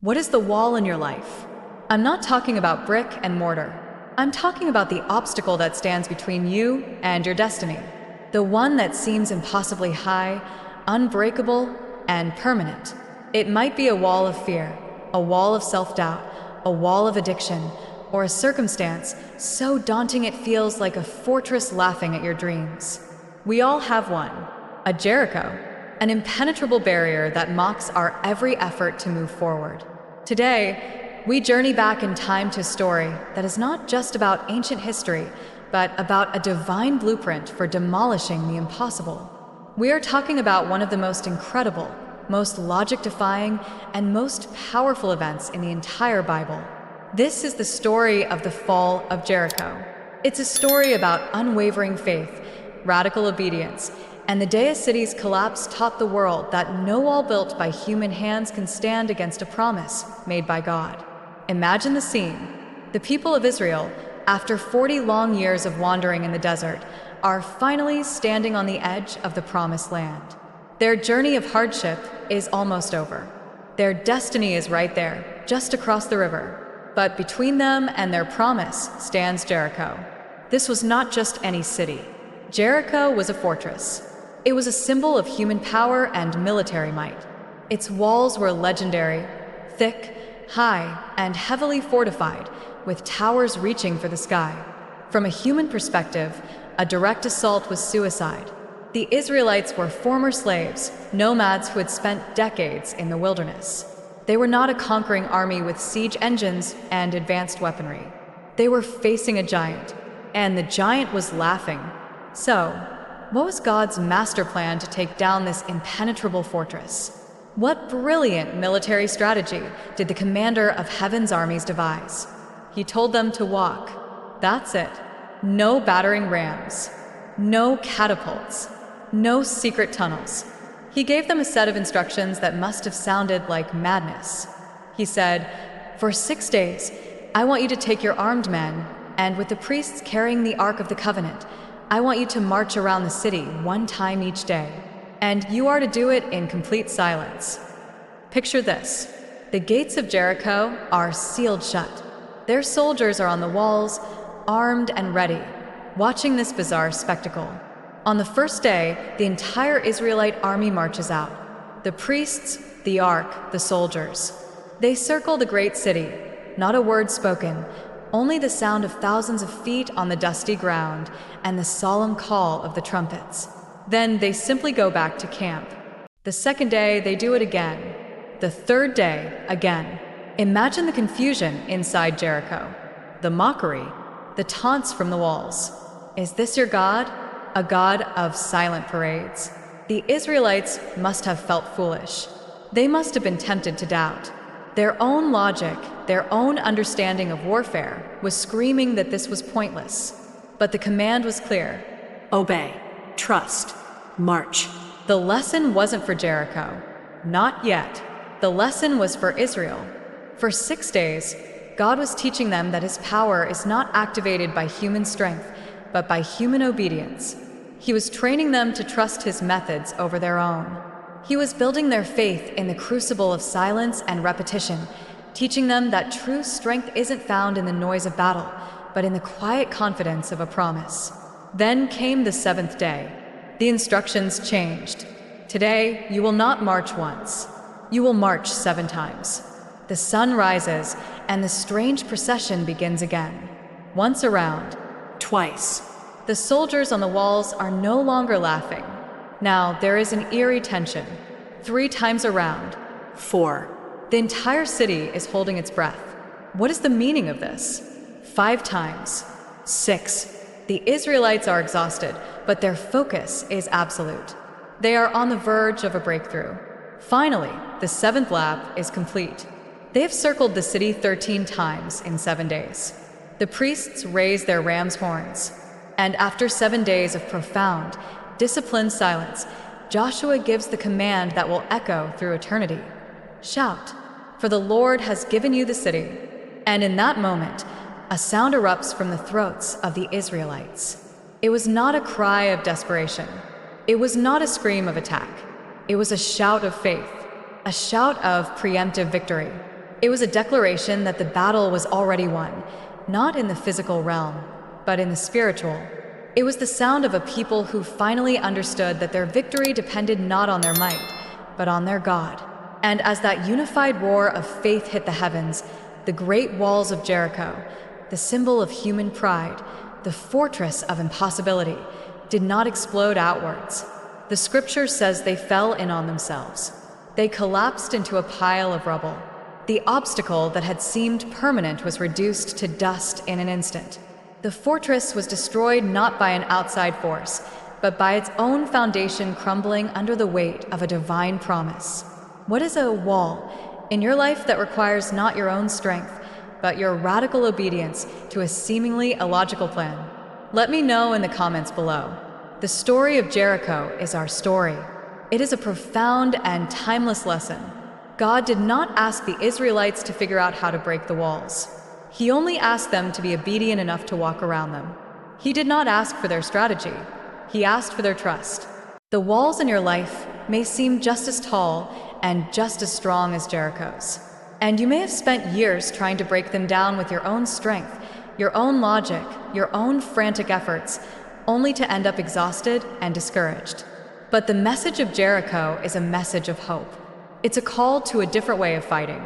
What is the wall in your life? I'm not talking about brick and mortar. I'm talking about the obstacle that stands between you and your destiny. The one that seems impossibly high, unbreakable, and permanent. It might be a wall of fear, a wall of self-doubt, a wall of addiction, or a circumstance so daunting it feels like a fortress laughing at your dreams. We all have one, a Jericho, an impenetrable barrier that mocks our every effort to move forward. Today, we journey back in time to a story that is not just about ancient history, but about a divine blueprint for demolishing the impossible. We are talking about one of the most incredible, most logic-defying, and most powerful events in the entire Bible. This is the story of the fall of Jericho. It's a story about unwavering faith, radical obedience, and the day a city's collapse taught the world that no wall built by human hands can stand against a promise made by God. Imagine the scene. The people of Israel, after 40 long years of wandering in the desert, are finally standing on the edge of the promised land. Their journey of hardship is almost over. Their destiny is right there, just across the river. But between them and their promise stands Jericho. This was not just any city. Jericho was a fortress. It was a symbol of human power and military might. Its walls were legendary, thick, high, and heavily fortified, with towers reaching for the sky. From a human perspective, a direct assault was suicide. The Israelites were former slaves, nomads who had spent decades in the wilderness. They were not a conquering army with siege engines and advanced weaponry. They were facing a giant, and the giant was laughing. So, what was God's master plan to take down this impenetrable fortress? What brilliant military strategy did the commander of heaven's armies devise? He told them to walk. That's it. No battering rams. No catapults. No secret tunnels. He gave them a set of instructions that must have sounded like madness. He said, "For 6 days, I want you to take your armed men, and with the priests carrying the Ark of the Covenant, I want you to march around the city 1 time each day. And you are to do it in complete silence." Picture this. The gates of Jericho are sealed shut. Their soldiers are on the walls, armed and ready, watching this bizarre spectacle. On the first day, the entire Israelite army marches out. The priests, the ark, the soldiers. They circle the great city, not a word spoken, only the sound of thousands of feet on the dusty ground and the solemn call of the trumpets. Then they simply go back to camp. The second day, they do it again. The third day, again. Imagine the confusion inside Jericho. The mockery, the taunts from the walls. Is this your God? A God of silent parades. The Israelites must have felt foolish. They must have been tempted to doubt. Their own logic, their own understanding of warfare, was screaming that this was pointless. But the command was clear. Obey, trust, march. The lesson wasn't for Jericho. Not yet. The lesson was for Israel. For 6 days, God was teaching them that his power is not activated by human strength, but by human obedience. He was training them to trust his methods over their own. He was building their faith in the crucible of silence and repetition, teaching them that true strength isn't found in the noise of battle, but in the quiet confidence of a promise. Then came the 7th day. The instructions changed. Today, you will not march once. You will march 7 times. The sun rises, and the strange procession begins again. Once around, twice. The soldiers on the walls are no longer laughing. Now there is an eerie tension. 3 times around. 4. The entire city is holding its breath. What is the meaning of this? 5 times. 6. The Israelites are exhausted, but their focus is absolute. They are on the verge of a breakthrough. Finally, the 7th lap is complete. They have circled the city 13 times in 7 days. The priests raise their ram's horns. And after 7 days of profound, disciplined silence, Joshua gives the command that will echo through eternity. Shout, for the Lord has given you the city. And in that moment, a sound erupts from the throats of the Israelites. It was not a cry of desperation. It was not a scream of attack. It was a shout of faith, a shout of preemptive victory. It was a declaration that the battle was already won, not in the physical realm, but in the spiritual. It was the sound of a people who finally understood that their victory depended not on their might, but on their God. And as that unified roar of faith hit the heavens, the great walls of Jericho, the symbol of human pride, the fortress of impossibility, did not explode outwards. The scripture says they fell in on themselves. They collapsed into a pile of rubble. The obstacle that had seemed permanent was reduced to dust in an instant. The fortress was destroyed not by an outside force, but by its own foundation crumbling under the weight of a divine promise. What is a wall in your life that requires not your own strength, but your radical obedience to a seemingly illogical plan? Let me know in the comments below. The story of Jericho is our story. It is a profound and timeless lesson. God did not ask the Israelites to figure out how to break the walls. He only asked them to be obedient enough to walk around them. He did not ask for their strategy. He asked for their trust. The walls in your life may seem just as tall and just as strong as Jericho's. And you may have spent years trying to break them down with your own strength, your own logic, your own frantic efforts, only to end up exhausted and discouraged. But the message of Jericho is a message of hope. It's a call to a different way of fighting.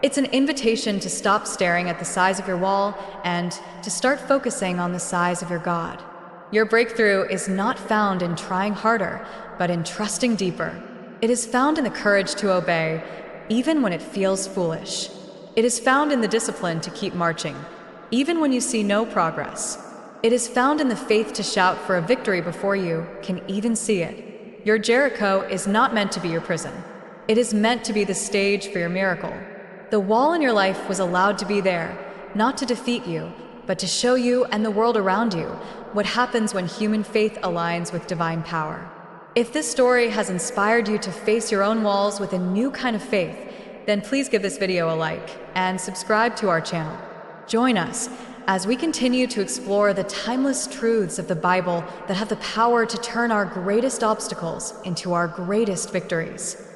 It's an invitation to stop staring at the size of your wall and to start focusing on the size of your God. Your breakthrough is not found in trying harder, but in trusting deeper. It is found in the courage to obey, even when it feels foolish. It is found in the discipline to keep marching, even when you see no progress. It is found in the faith to shout for a victory before you can even see it. Your Jericho is not meant to be your prison. It is meant to be the stage for your miracle. The wall in your life was allowed to be there, not to defeat you, but to show you and the world around you what happens when human faith aligns with divine power. If this story has inspired you to face your own walls with a new kind of faith, then please give this video a like and subscribe to our channel. Join us as we continue to explore the timeless truths of the Bible that have the power to turn our greatest obstacles into our greatest victories.